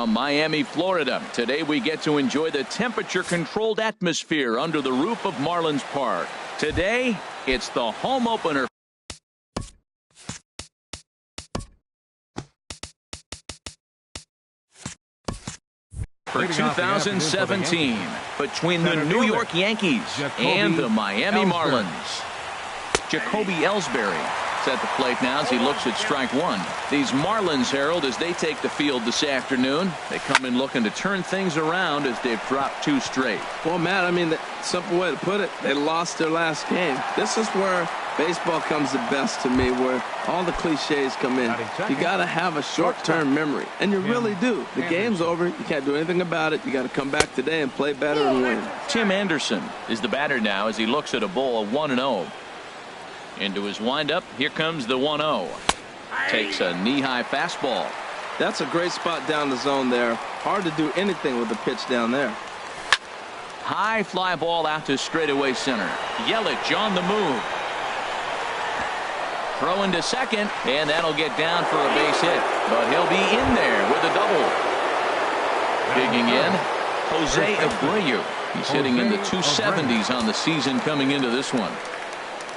From Miami, Florida, today we get to enjoy the temperature-controlled atmosphere under the roof of Marlins Park. Today, it's the home opener for 2017 between the New York Yankees and the Miami Marlins. Jacoby Ellsbury is at the plate now as he looks at strike one. These Marlins, Harold, as they take the field this afternoon, they come in looking to turn things around as they've dropped 2 straight. Well, Matt, I mean, the simple way to put it, they lost their last game. This is where baseball comes the best to me, where all the cliches come in. You got to have a short-term memory, and you really do. The game's over. You can't do anything about it. You got to come back today and play better and win. Tim Anderson is the batter now as he looks at a ball of 1-0. Into his windup, here comes the 1-0. Takes a knee-high fastball. That's a great spot down the zone there. Hard to do anything with the pitch down there. High fly ball out to straightaway center. Yelich on the move. Throw into second, and that'll get down for a base hit. But he'll be in there with a double. Digging in, Jose Abreu. He's hitting in the 270s on the season coming into this one.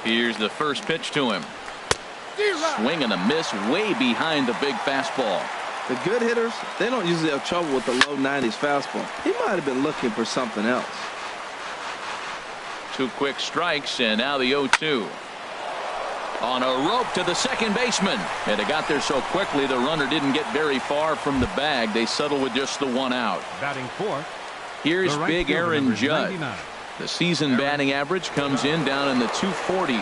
Here's the first pitch to him. Swing and a miss way behind the big fastball. The good hitters, they don't usually have trouble with the low 90s fastball. He might have been looking for something else. 2 quick strikes, and now the 0-2. On a rope to the second baseman. And it got there so quickly the runner didn't get very far from the bag. They settle with just the 1 out. Batting fourth. Here's big Aaron Judge. 99. The season batting average comes in down in the 240s.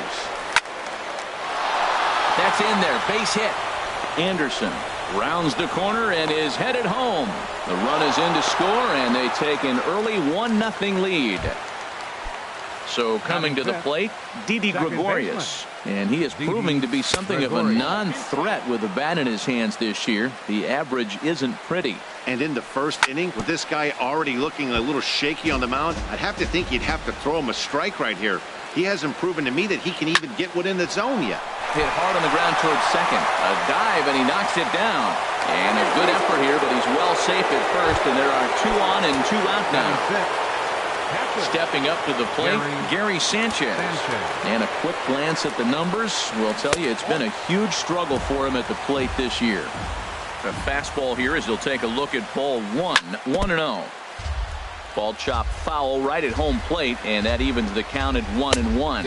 That's in there. Base hit. Anderson rounds the corner and is headed home. The run is in to score, and they take an early 1-0 lead. So coming to the plate, Didi Gregorius. And he is proving to be something of a non-threat with a bat in his hands this year. The average isn't pretty. And in the first inning, with this guy already looking a little shaky on the mound, I'd have to think you'd have to throw him a strike right here. He hasn't proven to me that he can even get within the zone yet. Hit hard on the ground towards second. A dive, and he knocks it down. And a good effort here, but he's well safe at first, and there are 2 on and 2 out now. Stepping up to the plate, Gary Sanchez. And a quick glance at the numbers will tell you it's been a huge struggle for him at the plate this year. The fastball here as he'll take a look at ball 1, 1-0. Ball chopped foul right at home plate, and that evens the count at 1-1.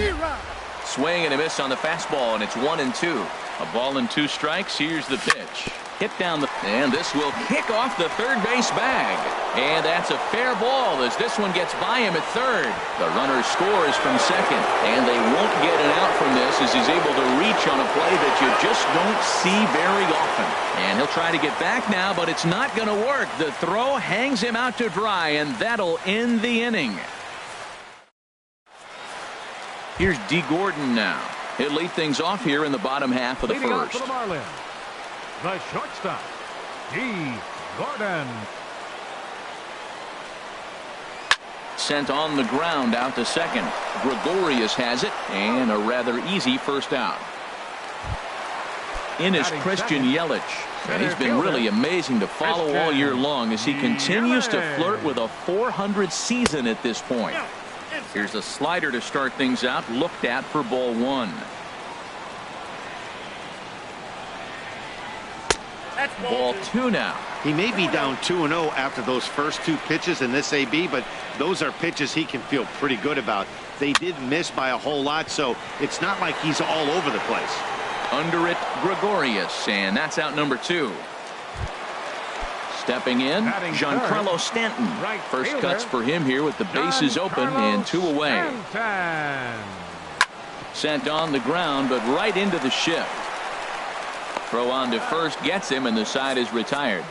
Swing and a miss on the fastball, and it's 1-2. A ball and 2 strikes. Here's the pitch. Hit down the, and this will kick off the third base bag. And that's a fair ball as this one gets by him at third. The runner scores from second, and they won't get an out from this as he's able to reach on a play that you just don't see very often. And he'll try to get back now, but it's not going to work. The throw hangs him out to dry, and that'll end the inning. Here's D. Gordon now. He'll lead things off here in the bottom half of the first. The shortstop, D. Gordon. Sent on the ground out to second. Gregorius has it, and a rather easy first out. In is Christian Yelich, and he's been really amazing to follow all year long as he continues to flirt with a .400 season at this point. Here's a slider to start things out, looked at for ball 1. Ball 2 now. He may be down 2-0 after those first 2 pitches in this AB, but those are pitches he can feel pretty good about. They did miss by a whole lot, so it's not like he's all over the place. Under it, Gregorius, and that's out number 2. Stepping in, Giancarlo Stanton. First cuts for him here with the bases open and 2 away. Sent on the ground, but right into the shift. Throw on to first gets him, and the side is retired.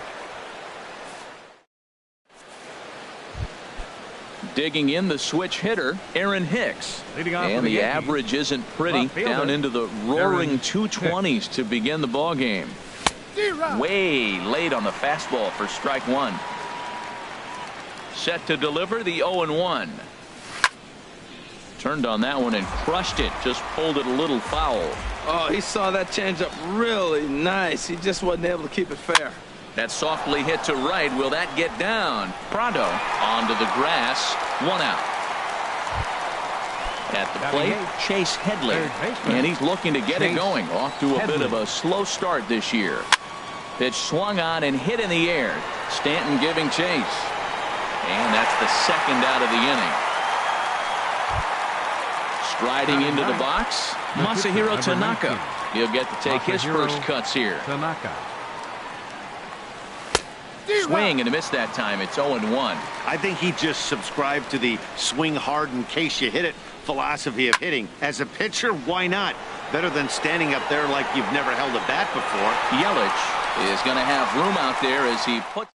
Digging in the switch hitter, Aaron Hicks. And the average isn't pretty, down into the roaring 220s to begin the ball game. Way late on the fastball for strike 1. Set to deliver the 0-1. Turned on that one and crushed it. Just pulled it a little foul. Oh, he saw that changeup really nice. He just wasn't able to keep it fair. That softly hit to right. Will that get down? Prado onto the grass. 1 out. At the plate, Chase Headley. And he's looking to get it going. Off to a bit of a slow start this year. Pitch swung on and hit in the air. Stanton giving chase. And that's the second out of the inning. Striding into the box, Masahiro Tanaka. He'll get to take his first cuts here. Swing and a miss that time. It's 0-1. I think he just subscribed to the swing hard in case you hit it philosophy of hitting. As a pitcher, why not? Better than standing up there like you've never held a bat before. Yelich is going to have room out there as he puts.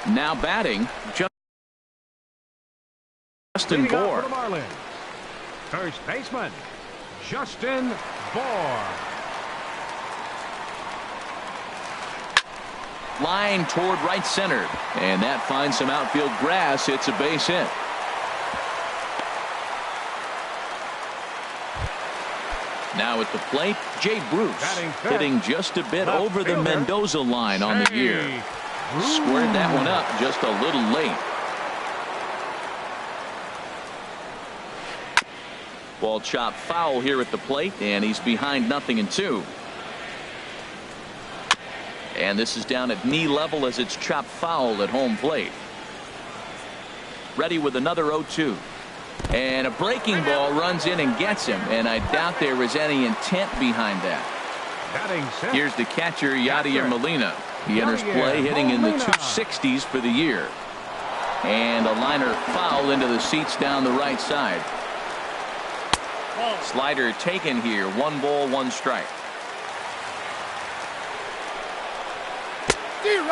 Now batting, Justin Bour. First baseman, Justin Bour. Line toward right center. And that finds some outfield grass. It's a base hit. Now at the plate, Jay Bruce hitting just a bit over the Mendoza line on the year. Squared that one up just a little late. Ball chopped foul here at the plate, and he's behind 0-2. And this is down at knee level as it's chopped foul at home plate. Ready with another 0-2. And a breaking ball runs in and gets him, and I doubt there was any intent behind that. Here's the catcher, Yadier Molina. He enters play hitting in the 260s for the year. And a liner foul into the seats down the right side. Slider taken here. 1 ball, 1 strike.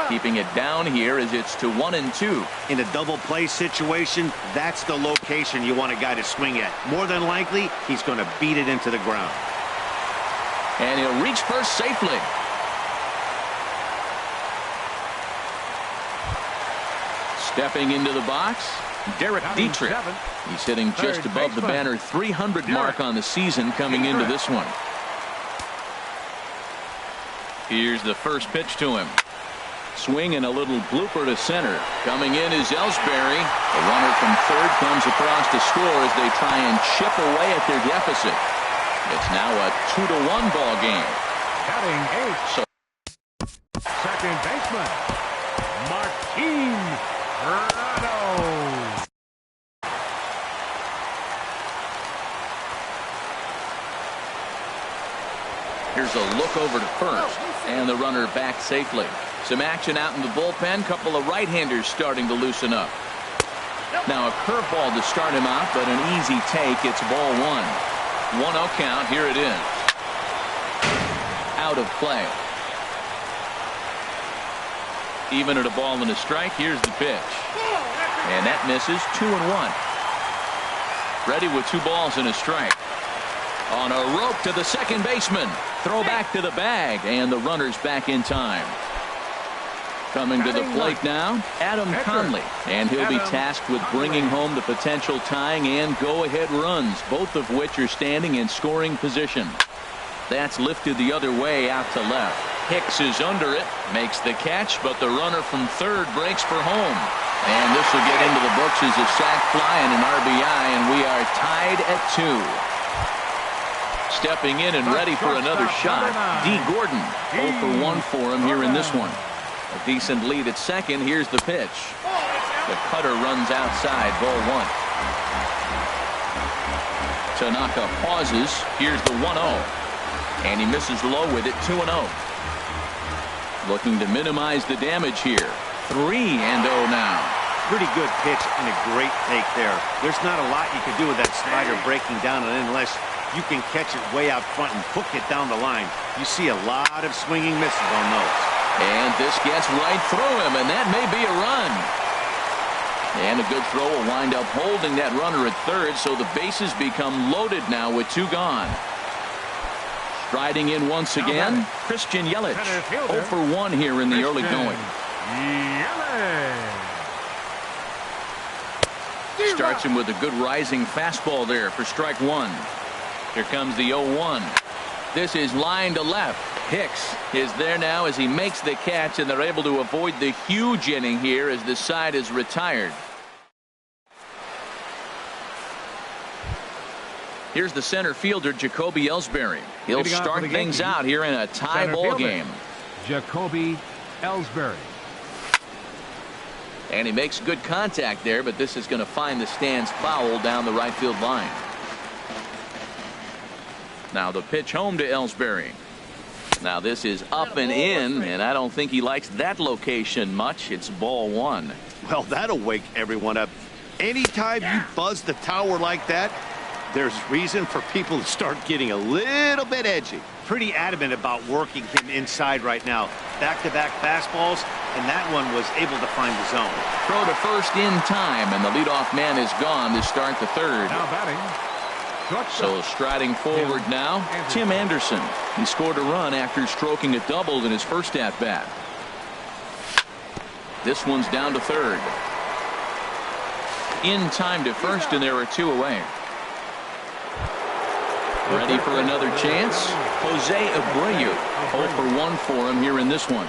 Keeping it down here as it's to 1-2. In a double play situation, that's the location you want a guy to swing at. More than likely, he's going to beat it into the ground. And he'll reach first safely. Stepping into the box, Derek Dietrich. He's hitting just above the banner 300 mark on the season coming into this one. Here's the first pitch to him. Swing and a little blooper to center. Coming in is Ellsbury. The runner from third comes across to score as they try and chip away at their deficit. It's now a 2-1 ball game. Batting 8. So second baseman, Martin Prado. Here's a look over to first, and the runner back safely. Some action out in the bullpen. Couple of right-handers starting to loosen up. Now a curveball to start him out, but an easy take. It's ball 1. 1-0 count. Here it is. Out of play. Even at a ball and a strike. Here's the pitch. And that misses. 2-1. Ready with 2 balls and a strike. On a rope to the second baseman. Throw back to the bag, and the runner's back in time. Coming to the plate now, Adam Conley, and he'll be tasked with bringing home the potential tying and go-ahead runs, both of which are standing in scoring position. That's lifted the other way out to left. Hicks is under it, makes the catch, but the runner from third breaks for home. And this will get into the books as a sac fly and an RBI, and we are tied at 2. Stepping in and ready for another shot, D. Gordon. 0 for 1 for him here in this one. A decent lead at second. Here's the pitch. The cutter runs outside. Ball 1. Tanaka pauses. Here's the 1-0. And he misses low with it. 2-0. Looking to minimize the damage here. 3-0 now. Pretty good pitch and a great take there. There's not a lot you can do with that slider breaking down unless you can catch it way out front and hook it down the line. You see a lot of swinging misses on those. And this gets right through him, and that may be a run. And a good throw will wind up holding that runner at third, so the bases become loaded now with 2 gone. Striding in once again, Christian Yelich. 0 for 1 here in the early going. Starts him with a good rising fastball there for strike 1. Here comes the 0-1. This is line to left. Hicks is there now as he makes the catch, and they're able to avoid the huge inning here as the side is retired. Here's the center fielder, Jacoby Ellsbury. He'll start things out here in a tie ball game. Jacoby Ellsbury. And he makes good contact there, but this is going to find the stands foul down the right field line. Now the pitch home to Ellsbury. Now this is up and in, and I don't think he likes that location much. It's ball one. Well, that'll wake everyone up. Anytime you buzz the tower like that, there's reason for people to start getting a little bit edgy. Pretty adamant about working him inside right now. Back-to-back fastballs, and that one was able to find the zone. Throw to first in time, and the leadoff man is gone to start the third. Now batting. So striding forward now, Tim Anderson. He scored a run after stroking a double in his first at-bat. This one's down to third. In time to first, and there are two away. Ready for another chance. Jose Abreu. 0 for 1 for him here in this one.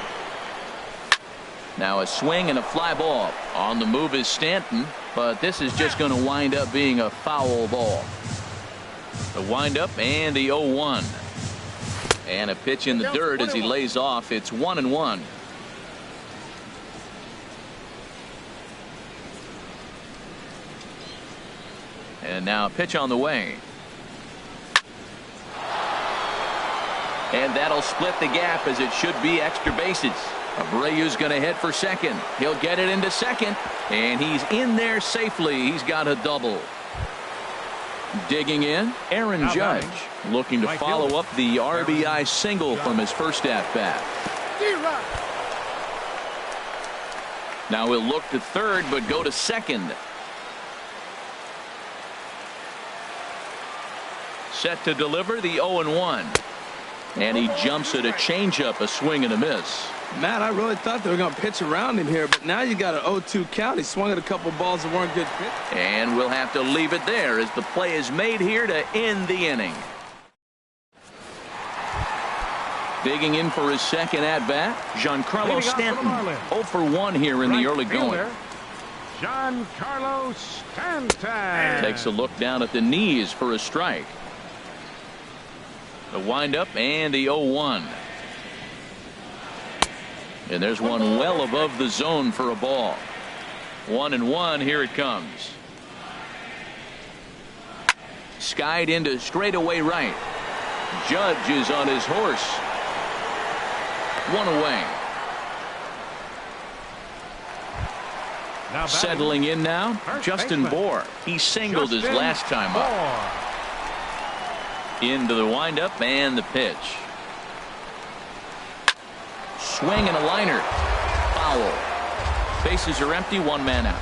Now a swing and a fly ball. On the move is Stanton, but this is just going to wind up being a foul ball. The windup and the 0-1. And a pitch in the dirt as he lays off. It's 1-1. And now a pitch on the way. And that'll split the gap as it should be extra bases. Abreu's going to head for second. He'll get it into second. And he's in there safely. He's got a double. Digging in, Aaron Judge, looking to follow up the RBI single from his first at-bat. Now he'll look to third, but go to second. Set to deliver the 0-1. And he jumps at a changeup, a swing and a miss. Matt, I really thought they were going to pitch around him here, but now you got an 0-2 count. He swung at a couple balls that weren't good pitch. And we'll have to leave it there as the play is made here to end the inning. Digging in for his second at-bat, Giancarlo Stanton. 0 for 1 here in the early going. Giancarlo Stanton. Takes a look down at the knees for a strike. The windup and the 0-1. And there's one well above the zone for a ball. 1-1. Here it comes. Skied into straightaway right. Judge is on his horse. One away. Settling in now, Justin Bour. He singled his last time up. Into the windup and the pitch. Swing and a liner. Foul. Bases are empty, one man out.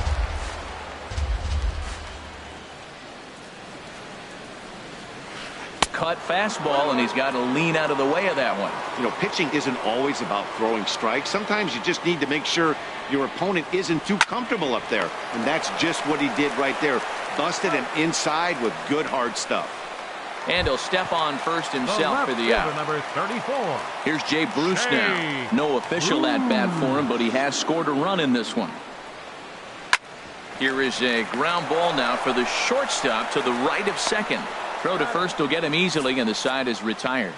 Cut fastball, and he's got to lean out of the way of that one. You know, pitching isn't always about throwing strikes. Sometimes you just need to make sure your opponent isn't too comfortable up there. And that's just what he did right there. Busted him inside with good hard stuff. And he'll step on first himself for the out. Number 34. Here's Jay Bruce now. No official at-bat for him, but he has scored a run in this one. Here is a ground ball now for the shortstop to the right of second. Throw to first will get him easily, and the side is retired.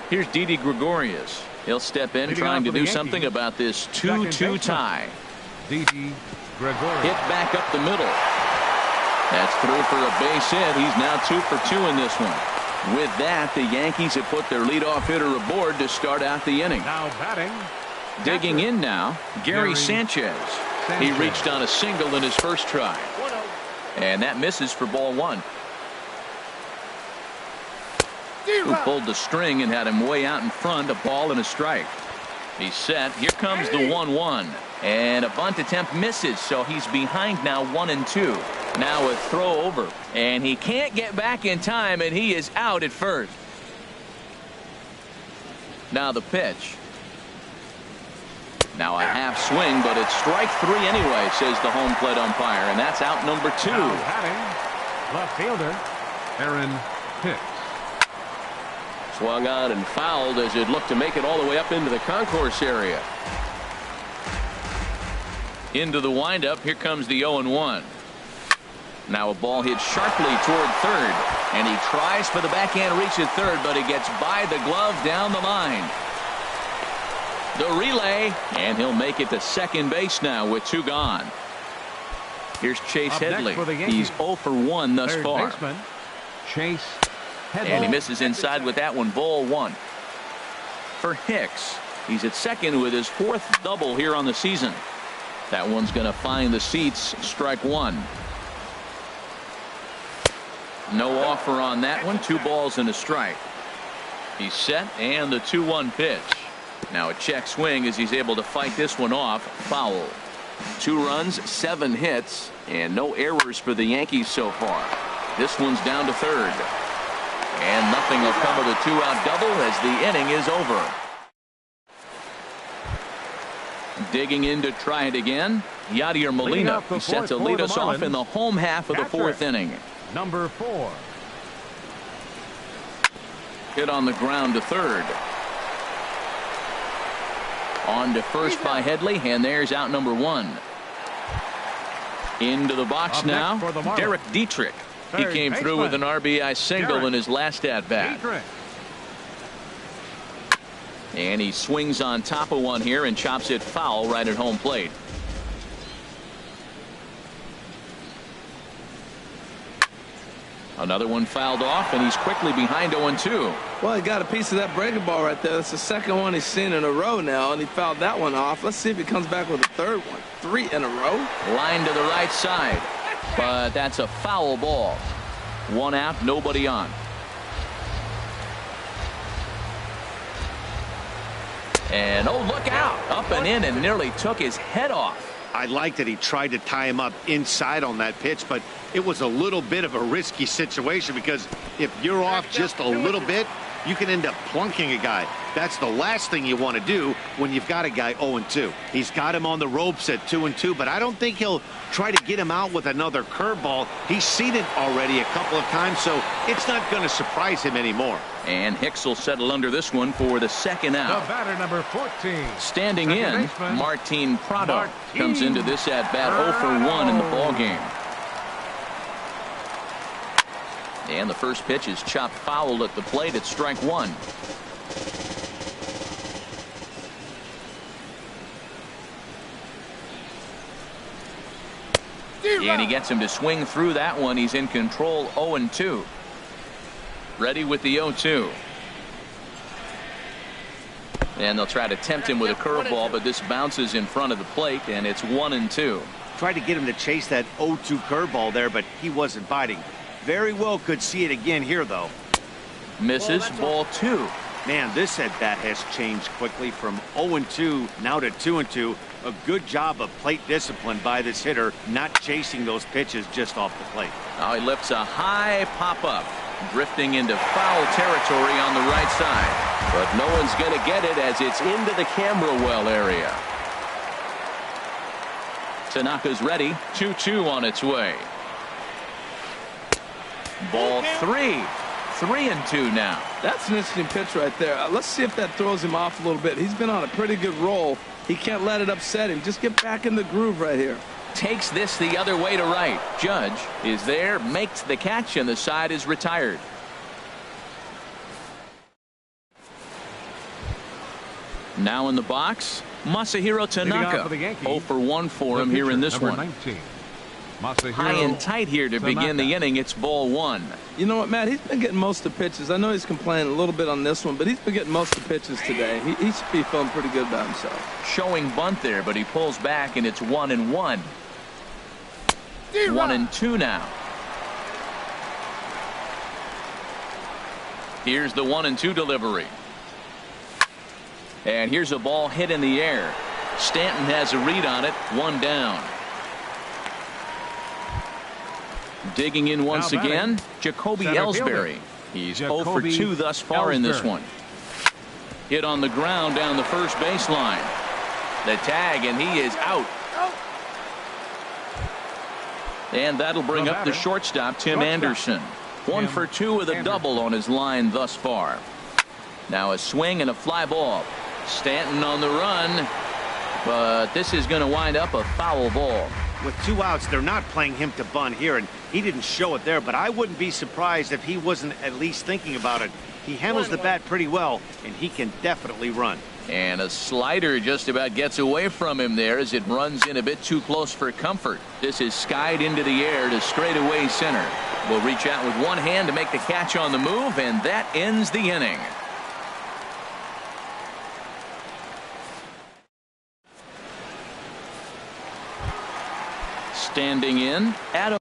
Here's Didi Gregorius. He'll step in trying to do something about this 2-2 tie. Didi Gregorius. Hit back up the middle. That's through for a base hit. He's now 2 for 2 in this one. With that, the Yankees have put their leadoff hitter aboard to start out the inning. Now batting. Digging in now, Gary Sanchez. He reached on a single in his first try. And that misses for ball one. Who pulled the string and had him way out in front, a ball and a strike. He's set. Here comes the 1-1. And a bunt attempt misses, so he's behind now 1-2. Now a throw over, and he can't get back in time, and he is out at first. Now the pitch. Now a half swing, but it's strike 3 anyway, says the home plate umpire, and that's out number 2. Now batting, left fielder Aaron Hicks. Swung on and fouled as it looked to make it all the way up into the concourse area. Into the windup. Here comes the 0-1. Now a ball hit sharply toward third, and he tries for the backhand reach at third, but he gets by the glove down the line. The relay, and he'll make it to second base now with 2 gone. Here's Chase Headley. He's 0 for 1 thus far. Chase Headley. And he misses inside with that one. Ball 1. For Hicks, he's at second with his 4th double here on the season. That one's going to find the seats. Strike 1. No offer on that one. 2 balls and a strike. He's set, and the 2-1 pitch. Now a check swing as he's able to fight this one off. Foul. 2 runs, 7 hits, and no errors for the Yankees so far. This one's down to third. And nothing will come of the 2-out double as the inning is over. Digging in to try it again, Yadier Molina. He's set to lead us off in the home half of the 4th inning. Number 4. Hit on the ground to third. On to first by Headley, and there's out number 1. Into the box now, Derek Dietrich. He came through with an RBI single in his last at-bat. And he swings on top of one here and chops it foul right at home plate. Another one fouled off, and he's quickly behind 0-2. Well, he got a piece of that breaking ball right there. That's the second one he's seen in a row now, and he fouled that one off. Let's see if he comes back with a third one. 3 in a row. Line to the right side, but that's a foul ball. 1 out, nobody on. And oh, look out. Up and in and nearly took his head off. I like that he tried to tie him up inside on that pitch, but it was a little bit of a risky situation because if you're off just a little bit, you can end up plunking a guy. That's the last thing you want to do when you've got a guy 0-2. He's got him on the ropes at 2-2, but I don't think he'll try to get him out with another curveball. He's seen it already a couple of times, so it's not going to surprise him anymore. And Hicks will settle under this one for the second out. The batter, number 14. Standing in, Martin Prado comes into this at-bat 0 for 1 in the ballgame. And the first pitch is chopped foul at the plate at strike 1. And he gets him to swing through that one. He's in control. 0-2. Ready with the 0-2. And they'll try to tempt him with a curveball, but this bounces in front of the plate, and it's 1-2. Tried to get him to chase that 0-2 curveball there, but he wasn't biting. Very well could see it again here, though. Misses. Ball 2. Man, this at-bat has changed quickly from 0-2 now to 2-2. A good job of plate discipline by this hitter, not chasing those pitches just off the plate. Now he lifts a high pop-up, drifting into foul territory on the right side. But no one's going to get it as it's into the camera well area. Tanaka's ready. 2-2 on its way. Ball 3. 3-2 now. That's an interesting pitch right there. Let's see if that throws him off a little bit. He's been on a pretty good roll. He can't let it upset him. Just get back in the groove right here. Takes this the other way to right. Judge is there, makes the catch, and the side is retired. Now in the box, Masahiro Tanaka. 0 for 1 for him here in this one. 19. High and tight here to begin the inning. It's ball 1. You know what, Matt? He's been getting most of the pitches. I know he's complaining a little bit on this one, but he's been getting most of the pitches today. He should be feeling pretty good about himself. Showing bunt there, but he pulls back, and it's 1-1. 1-2 now. Here's the 1-2 delivery. And here's a ball hit in the air. Stanton has a read on it. 1 down. Digging in once again, Jacoby Ellsbury. He's 0 for 2 thus far in this one. Hit on the ground down the first baseline. The tag, and he is out. And that'll bring up the shortstop, Tim Anderson. 1 for 2 with a double on his line thus far. Now a swing and a fly ball. Stanton on the run, but this is going to wind up a foul ball. With 2 outs, they're not playing him to bunt here, and he didn't show it there, but I wouldn't be surprised if he wasn't at least thinking about it. He handles the bat pretty well, and he can definitely run. And a slider just about gets away from him there as it runs in a bit too close for comfort. This is skied into the air to straightaway center. Will reach out with one hand to make the catch on the move, and that ends the inning. Standing in, Adam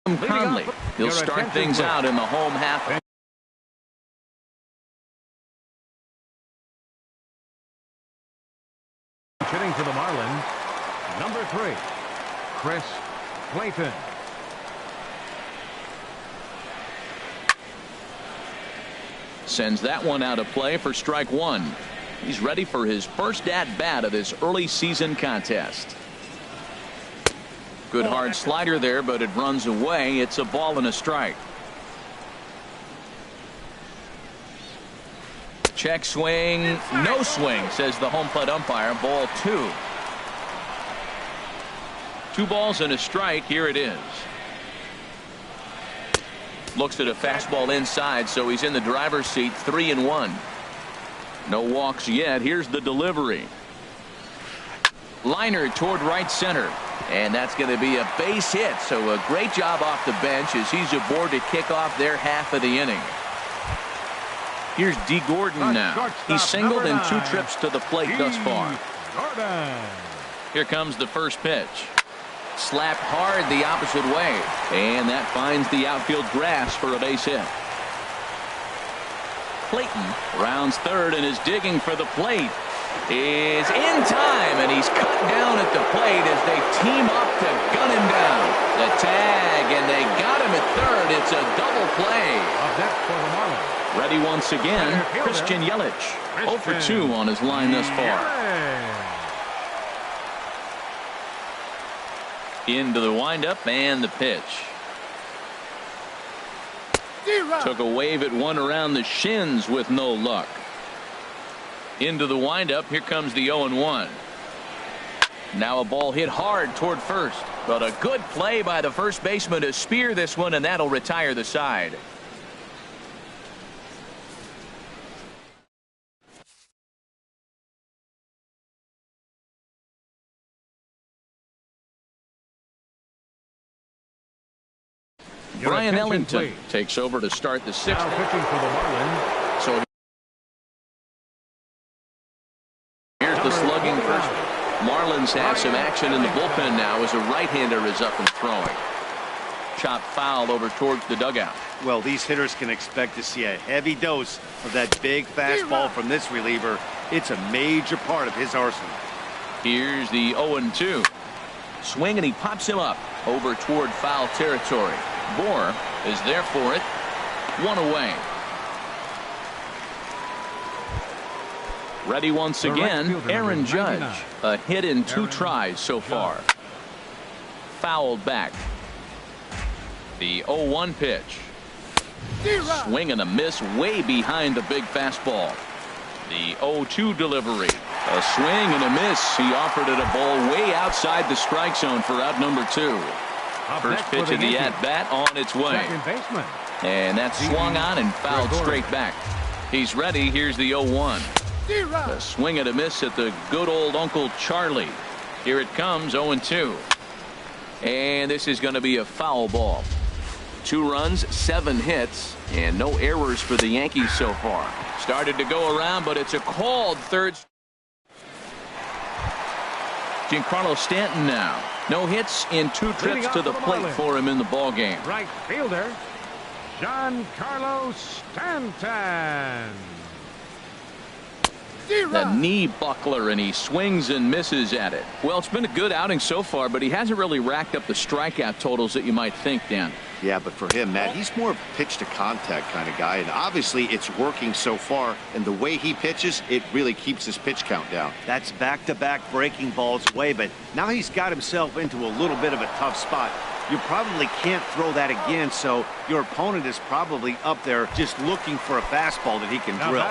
Conley. He'll start things out in the home half. Hitting for the Marlins, number 3, Chris Clayton. Sends that one out of play for strike 1. He's ready for his first at-bat of this early season contest. Good hard slider there, but it runs away. It's a ball and a strike. Check swing, no swing, says the home plate umpire. Ball 2. 2 balls and a strike. Here it is. Looks at a fastball inside, so he's in the driver's seat. 3-1. No walks yet. Here's the delivery. Liner toward right center. And that's going to be a base hit. So a great job off the bench as he's aboard to kick off their half of the inning. Here's D. Gordon now. He's singled in 2 trips to the plate thus far. Here comes the first pitch. Slapped hard the opposite way. And that finds the outfield grass for a base hit. Clayton rounds third and is digging for the plate. Is in time, and he's cut down at the plate as they team up to gun him down. The tag, and they got him at third. It's a double play. Up next for the Marlins, ready once again, Christian Yelich. 0 for 2 on his line thus far. Into the windup and the pitch. Took a wave at one around the shins with no luck. Into the windup. Here comes the 0-1. Now a ball hit hard toward first, but a good play by the first baseman to spear this one, and that'll retire the side. Brian Ellington takes over to start the 6th. Now pitching for the Marlins. So here's the slugging first. Marlins have some action in the bullpen now as a right-hander is up and throwing. Chop foul over towards the dugout. Well, these hitters can expect to see a heavy dose of that big fastball from this reliever. It's a major part of his arsenal. Here's the 0-2. Swing, and he pops him up over toward foul territory. Bohr is there for it. 1 away. Ready once again, Aaron Judge. A hit in 2 tries so far. Fouled back. The 0-1 pitch. Swing and a miss way behind the big fastball. The 0-2 delivery. A swing and a miss. He offered it a ball way outside the strike zone for out number 2. First pitch of the at-bat on its way. And that's swung on and fouled straight back. He's ready. Here's the 0-1. A swing and a miss at the good old Uncle Charlie. Here it comes, 0-2. And this is going to be a foul ball. 2 runs, 7 hits, and no errors for the Yankees so far. Started to go around, but it's a called third. Giancarlo Stanton now. No hits in 2 trips to the plate for him in the ball game. Right fielder, Giancarlo Stanton. The knee buckler, and he swings and misses at it. Well, it's been a good outing so far, but he hasn't really racked up the strikeout totals that you might think, Dan. Yeah, but for him, Matt, he's more of a pitch to contact kind of guy, and obviously it's working so far, and the way he pitches, it really keeps his pitch count down. That's back-to-back breaking balls away, but now he's got himself into a little bit of a tough spot. you probably can't throw that again, so your opponent is probably up there just looking for a fastball that he can drill.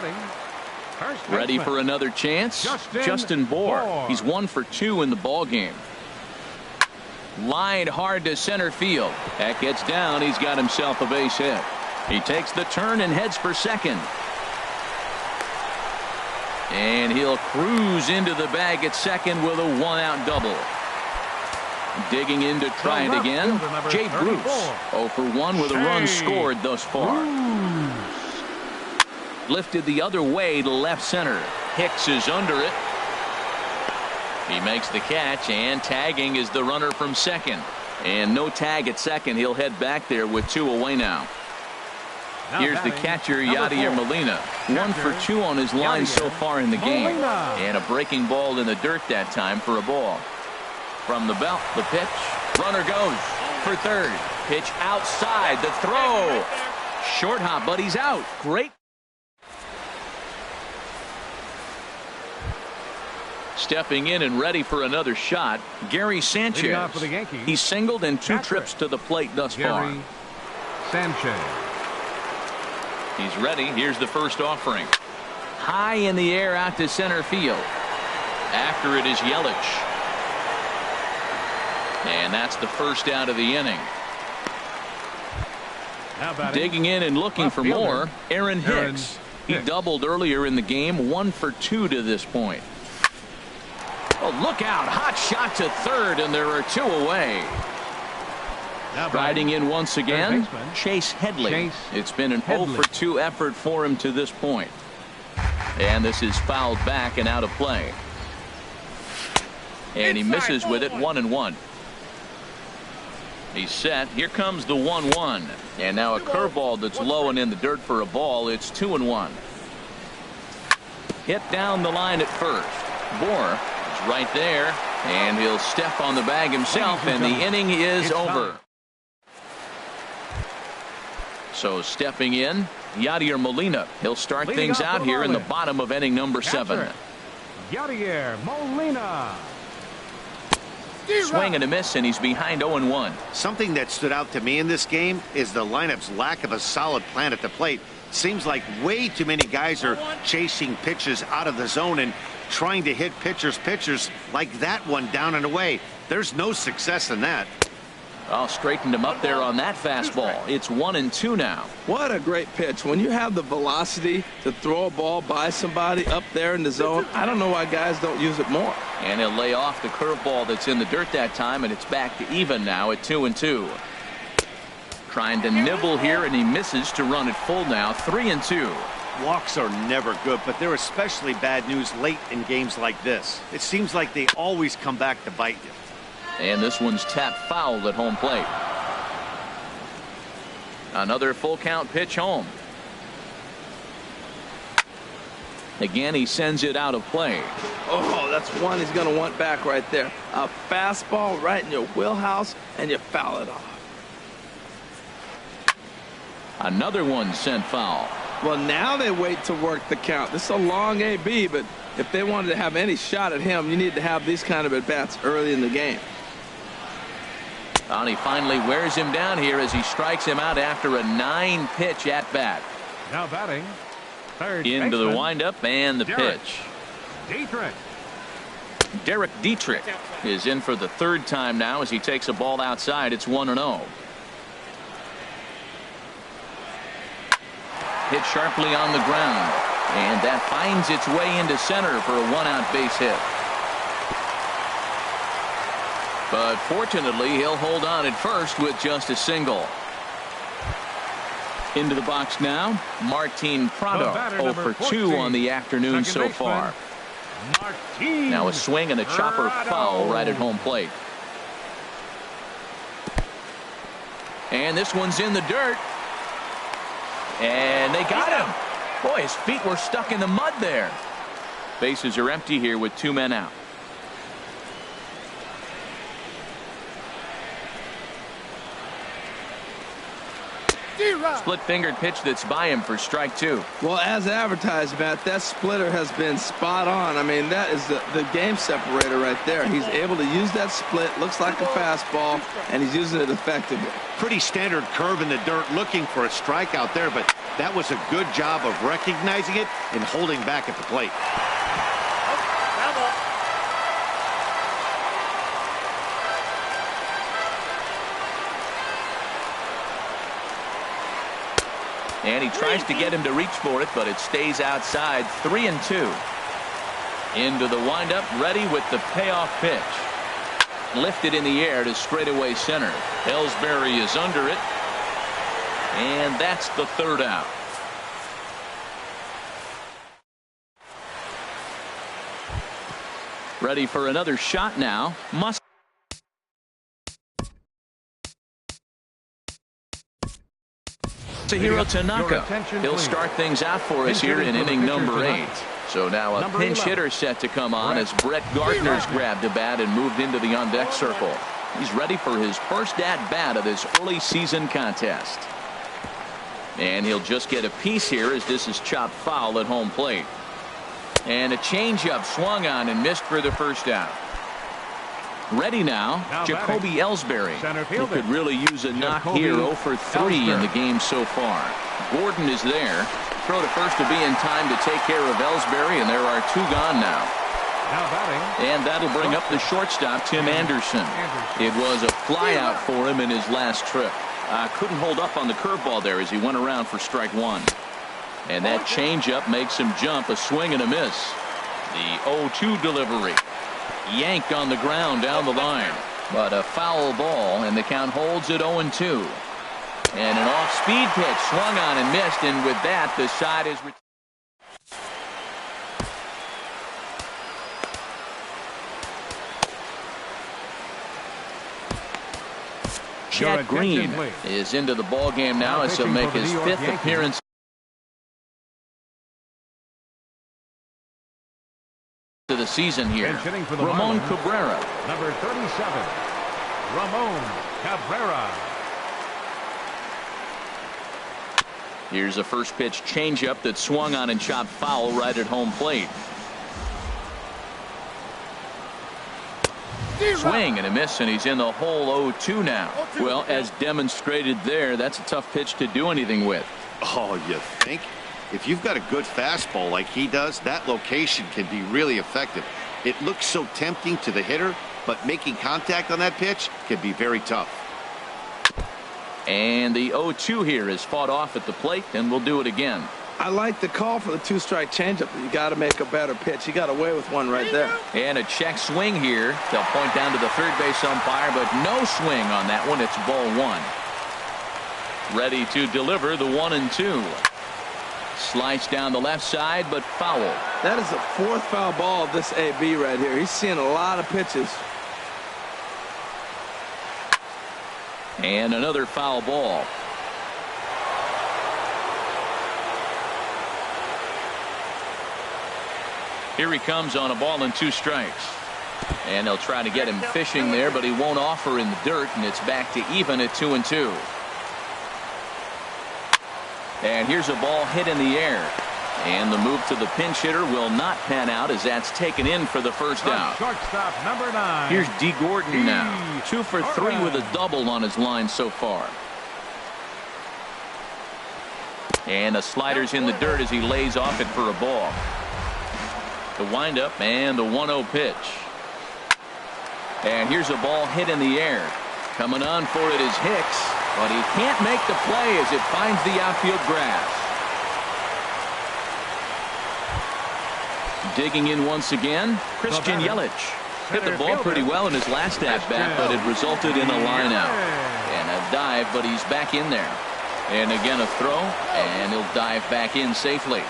Ready for another chance? Justin Bour. He's 1 for 2 in the ball game. Lined hard to center field. That gets down. He's got himself a base hit. He takes the turn and heads for second. And he'll cruise into the bag at second with a 1-out double. Digging in to try it again, Jay Bruce. 0 for 1 with a run scored thus far. Lifted the other way to left center. Hicks is under it. He makes the catch, and tagging is the runner from second. And no tag at second. He'll head back there with 2 away now. Here's the catcher, Yadier Molina. 1 for 2 on his line so far in the game. And a breaking ball in the dirt that time for a ball. From the belt, the pitch. Runner goes for third. Pitch outside. The throw. Short hop, but he's out. Great. Stepping in and ready for another shot, Gary Sanchez. He's singled in 2 trips to the plate thus far. Sanchez. He's ready. Here's the first offering. High in the air out to center field. After it is Yelich. And that's the first out of the inning. Digging in and looking for more, Aaron Hicks. He doubled earlier in the game, 1 for 2 to this point. Oh, look out. Hot shot to third, and there are 2 away. Riding in once again, Chase Headley. It's been an 0 for 2 effort for him to this point. And this is fouled back and out of play. And he misses with it, 1-1. He's set. Here comes the 1-1. And now a curveball that's low and in the dirt for a ball. It's 2-1. Hit down the line at first. Bour is right there. And he'll step on the bag himself, and the inning is over. So stepping in, Yadier Molina. He'll start things out here in the bottom of inning number 7. Yadier Molina. Swing and a miss, and he's behind 0-1. Something that stood out to me in this game is the lineup's lack of a solid plan at the plate. Seems like way too many guys are chasing pitches out of the zone and trying to hit pitchers like that one down and away. There's no success in that. I'll straighten him up there on that fastball. It's 1-2 now. What a great pitch. When you have the velocity to throw a ball by somebody up there in the zone, I don't know why guys don't use it more. And he'll lay off the curveball that's in the dirt that time, and it's back to even now at 2-2. Trying to nibble here, and he misses to run it full now, 3-2. Walks are never good, but they're especially bad news late in games like this. It seems like they always come back to bite you. And this one's tapped foul at home plate. Another full count pitch home. Again, he sends it out of play. Oh, that's one he's going to want back right there. A fastball right in your wheelhouse, and you foul it off. Another one sent foul. Well, now they wait to work the count. This is a long AB, but if they wanted to have any shot at him, you need to have these kind of at-bats early in the game. And he finally wears him down here as he strikes him out after a 9-pitch at-bat. Now batting, third into baseman, the windup and the pitch. Dietrich. Derek Dietrich is in for the 3rd time now as he takes a ball outside. It's 1-0. Hit sharply on the ground, and that finds its way into center for a 1-out base hit. But fortunately, he'll hold on at first with just a single. Into the box now, Martin Prado, 0 for 2 on the afternoon so far. Now a swing and a chopper foul right at home plate. And this one's in the dirt. And they got him. Boy, his feet were stuck in the mud there. Bases are empty here with 2 men out. Split-fingered pitch that's by him for strike two. Well, as advertised, Matt, that splitter has been spot on. I mean, that is the game separator right there. He's able to use that split, looks like a fastball, and he's using it effectively. Pretty standard curve in the dirt, looking for a strikeout there, but that was a good job of recognizing it and holding back at the plate. And he tries to get him to reach for it, but it stays outside. 3-2. Into the windup, ready with the payoff pitch. Lifted in the air to straightaway center. Ellsbury is under it. And that's the third out. Ready for another shot now. Hiro Tanaka. He'll start things out for us here in inning number 8. So now a pinch hitter set to come on as Brett Gardner's grabbed a bat and moved into the on-deck circle. He's ready for his first at-bat of this early season contest. And he'll just get a piece here as this is chopped foul at home plate. And a changeup swung on and missed for the first out. Ready now, Jacoby Ellsbury, who could really use a knock here. 0 for 3 in the game so far. Gordon is there. Throw to first to be in time to take care of Ellsbury, and there are 2 gone now. And that'll bring up the shortstop, Tim Anderson. It was a fly out for him in his last trip. Couldn't hold up on the curveball there as he went around for strike 1. And that changeup makes him jump. A swing and a miss. The 0-2 delivery. Yanked on the ground down the line, but a foul ball, and the count holds at 0-2. And an off-speed pitch swung on and missed, and with that the side is Chad Green is into the ball game now as he'll make his 5th appearance to the season here. Ramon Cabrera. Number 37, Ramon Cabrera. Here's a first pitch changeup that swung on and chopped foul right at home plate. Swing and a miss, and he's in the hole. 0-2 now. Well, as demonstrated there, that's a tough pitch to do anything with. Oh, you think? If you've got a good fastball like he does, that location can be really effective. It looks so tempting to the hitter, but making contact on that pitch can be very tough. And the 0-2 here is fought off at the plate, and we'll do it again. I like the call for the 2-strike changeup. You got to make a better pitch. He got away with one right there. And a check swing here. They'll point down to the third base umpire, but no swing on that one. It's ball 1. Ready to deliver the 1-2. Slice down the left side, but foul. That is the 4th foul ball of this AB right here. He's seeing a lot of pitches. And another foul ball. Here he comes on a ball and 2 strikes. And they'll try to get him fishing there, but he won't offer in the dirt, and it's back to even at 2-2. And here's a ball hit in the air. And the move to the pinch hitter will not pan out as that's taken in for the first out. Shortstop number 9. Here's D. Gordon now. 2 for 3 with a double on his line so far. And the slider's in the dirt as he lays off it for a ball. The windup and the 1-0 pitch. And here's a ball hit in the air. Coming on for it is Hicks, but he can't make the play as it finds the outfield grass. Digging in once again, Christian Yelich. Hit the ball pretty well in his last at-bat, but it resulted in a line out. And a dive, but he's back in there. And again a throw, and he'll dive back in safely.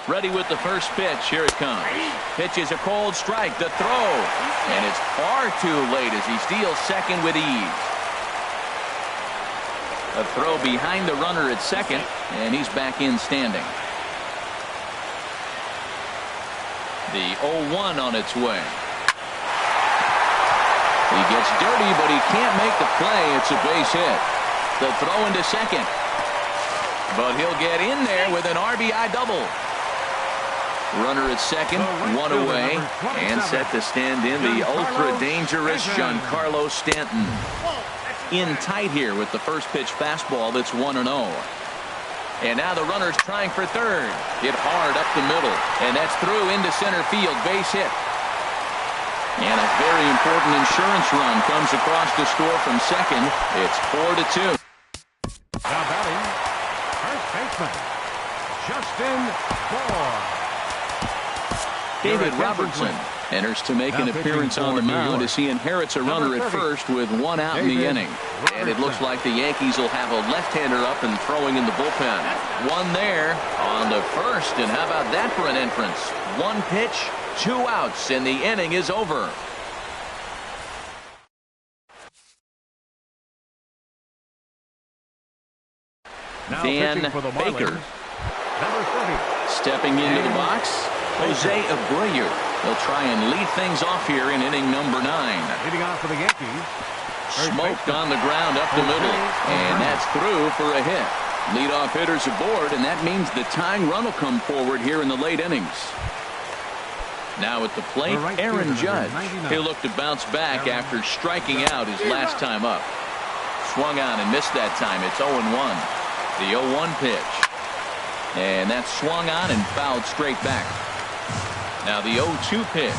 Ready with the first pitch. Here it comes. Pitch is a cold strike. The throw. And it's far too late as he steals second with ease. A throw behind the runner at second, and he's back in standing. The 0-1 on its way. He gets dirty, but he can't make the play. It's a base hit. The throw into second. But he'll get in there with an RBI double. Runner at second, one away, and set to stand in the ultra-dangerous Giancarlo Stanton. In tight here with the first pitch fastball that's 1-0. And now the runner's trying for third. Hit hard up the middle, and that's through into center field. Base hit. And a very important insurance run comes across the score from second. It's 4-2. Now batting, first baseman, Justin Bour. David Robertson enters to make an appearance on the mound as he inherits a runner at first with one out in the inning. And it looks like the Yankees will have a left-hander up and throwing in the bullpen. One there on the first, and how about that for an entrance? One pitch, 2 outs, and the inning is over. Now Dan Baker stepping into the box. Jose Abreu. They'll try and lead things off here in inning number 9. Leading off for the Yankees. Smoked on the ground up the middle, and that's through for a hit. Leadoff hitters aboard, and that means the tying run will come forward here in the late innings. Now at the plate, Aaron Judge. He'll look to bounce back after striking out his last time up. Swung on and missed that time. It's 0-1. The 0-1 pitch. And that's swung on and fouled straight back. Now the 0-2 pitch.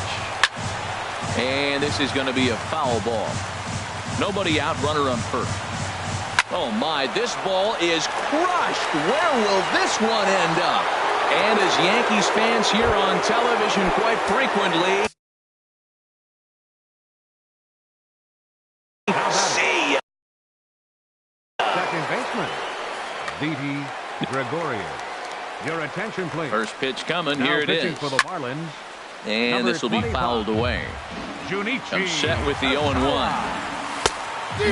And this is going to be a foul ball. Nobody out, runner on first. Oh my, this ball is crushed. Where will this one end up? And as Yankees fans hear on television quite frequently, see ya. Second baseman, Didi Gregorius. Your attention, please. First pitch coming. Now here it is. For the Marlins. And this will be fouled away. I'm set with the 0-1.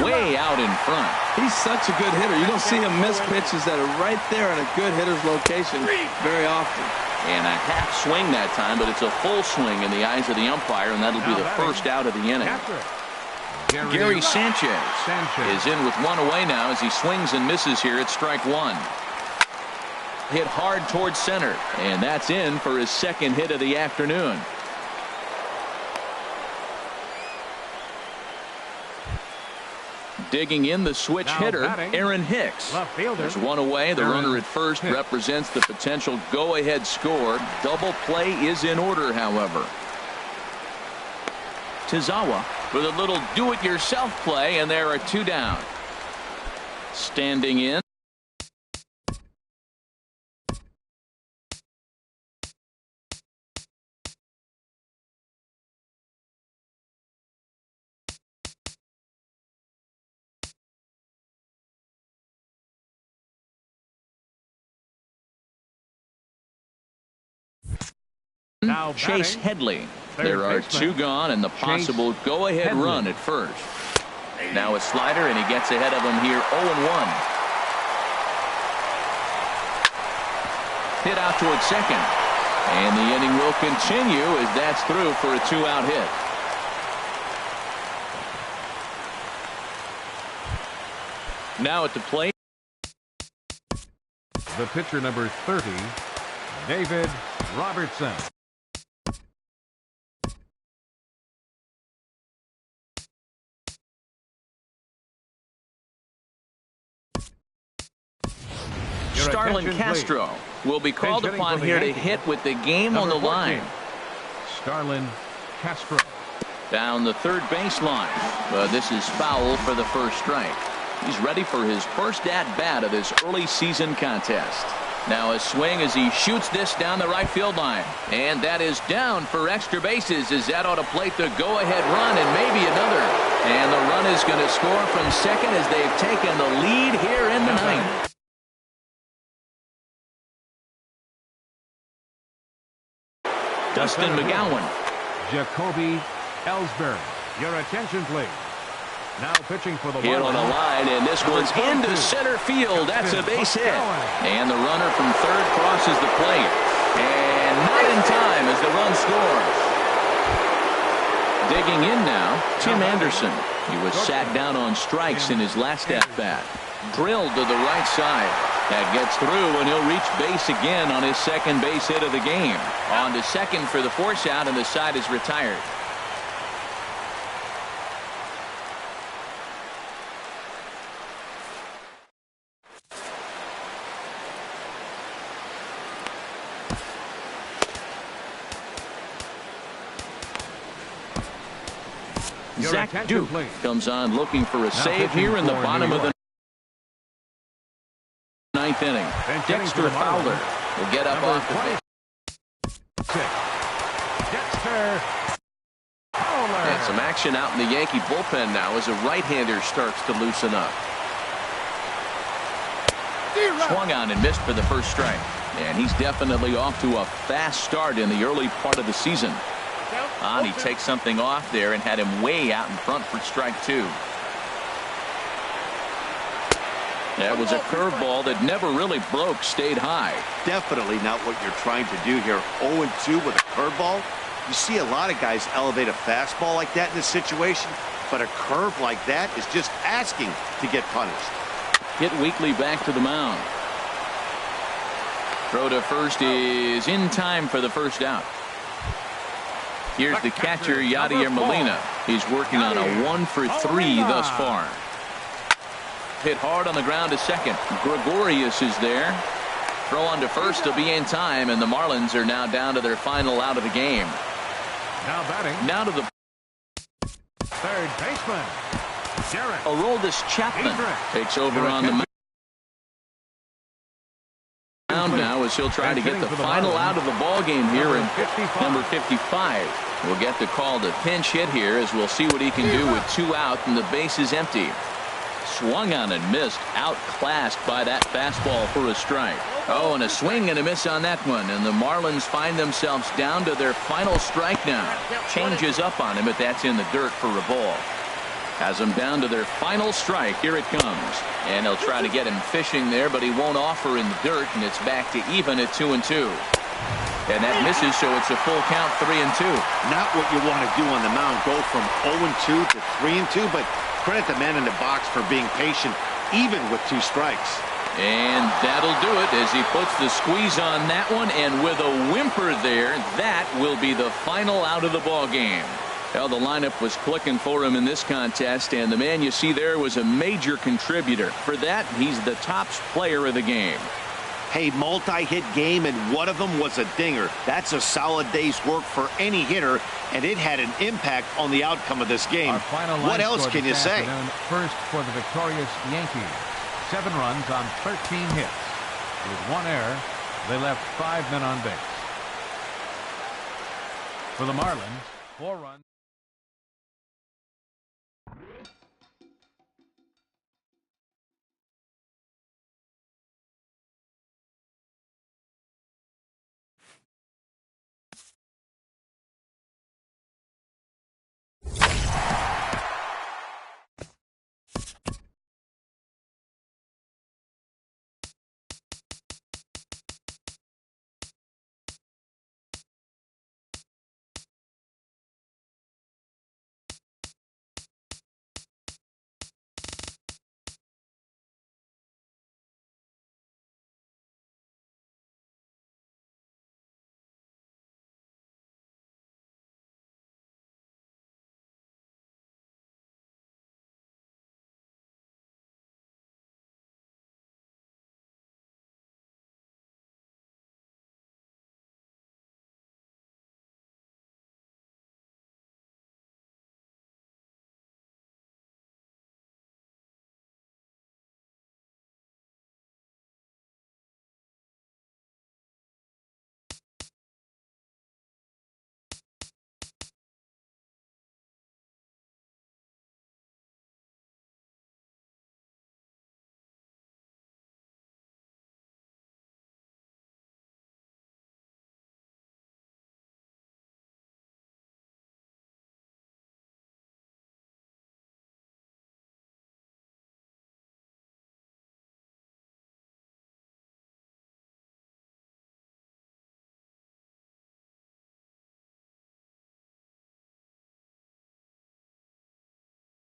Way out in front. He's such a good hitter. You don't see him miss pitches that are right there in a good hitter's location very often. And a half swing that time, but it's a full swing in the eyes of the umpire, and that'll be the first out of the inning. Gary Sanchez is in with one away now as he swings and misses here at strike one. Hit hard towards center, and that's in for his second hit of the afternoon. Digging in the switch hitter, Aaron Hicks. There's one away. The runner at first represents the potential go-ahead score. Double play is in order, however. Tazawa with a little do-it-yourself play, and there are 2 down. Standing in. Now Chase Headley. There are 2 gone and the possible go-ahead run at first. Now a slider, and he gets ahead of him here 0-1. Hit out towards second. And the inning will continue as that's through for a 2-out hit. Now at the plate. The pitcher number 30, David Robertson. Starlin Castro will be called upon here to hit with the game on the line. Starlin Castro. Down the third baseline. But this is foul for the first strike. He's ready for his first at-bat of this early season contest. Now a swing as he shoots this down the right field line. And that is down for extra bases as that ought to plate the go-ahead run and maybe another. And the run is going to score from second as they've taken the lead here in the ninth. Dustin McGowan. Jacoby Ellsbury. Your attention, please. Now pitching for the hit on a line, and this one's into center field. That's a base hit. And the runner from third crosses the plate. And not in time as the run scores. Digging in now, Tim Anderson. He was sat down on strikes in his last at-bat. Drilled to the right side. That gets through, and he'll reach base again on his second base hit of the game. On to second for the force out, and the side is retired. Zach Duke comes on looking for a save here in the bottom of the ninth inning. Dexter Fowler will get up off the bench. Dexter Fowler. And some action out in the Yankee bullpen now as a right-hander starts to loosen up. Swung on and missed for the first strike. And he's definitely off to a fast start in the early part of the season. He takes something off there and had him way out in front for strike two. That was a curveball that never really broke, stayed high. Definitely not what you're trying to do here. 0-2 with a curveball. You see a lot of guys elevate a fastball like that in this situation, but a curve like that is just asking to get punished. Hit weakly back to the mound. Throw to first is in time for the first out. Here's the catcher, Yadier Molina. He's working on a 1-for-3 thus far. Hit hard on the ground to second. Gregorius is there. Throw on to first will be in time, and the Marlins are now down to their final out of the game. Now batting. Now to the third baseman, Jarrett. Aroldis Chapman takes over on the mound now as he'll try to get the final out of the ball game here in number 55. We'll get the call to pinch hit here as we'll see what he can do with 2 out and the base is empty. Swung on and missed, outclassed by that fastball for a strike. Oh, and a swing and a miss on that one, and the Marlins find themselves down to their final strike now. Changes up on him, but that's in the dirt for a ball. Has them down to their final strike. Here it comes, and he'll try to get him fishing there, but he won't offer in the dirt, and it's back to even at 2-2. And that misses, so it's a full count, 3-2. Not what you want to do on the mound, go from 0-2 to 3-2, but credit the man in the box for being patient, even with 2 strikes. And that'll do it as he puts the squeeze on that one, and with a whimper there, that will be the final out of the ball game. Well, the lineup was clicking for him in this contest, and the man you see there was a major contributor. For that, he's the top player of the game. Hey, multi-hit game, and one of them was a dinger. That's a solid day's work for any hitter, and it had an impact on the outcome of this game. What else can you say? First for the victorious Yankees. 7 runs on 13 hits. With 1 error, they left 5 men on base. For the Marlins, 4 runs.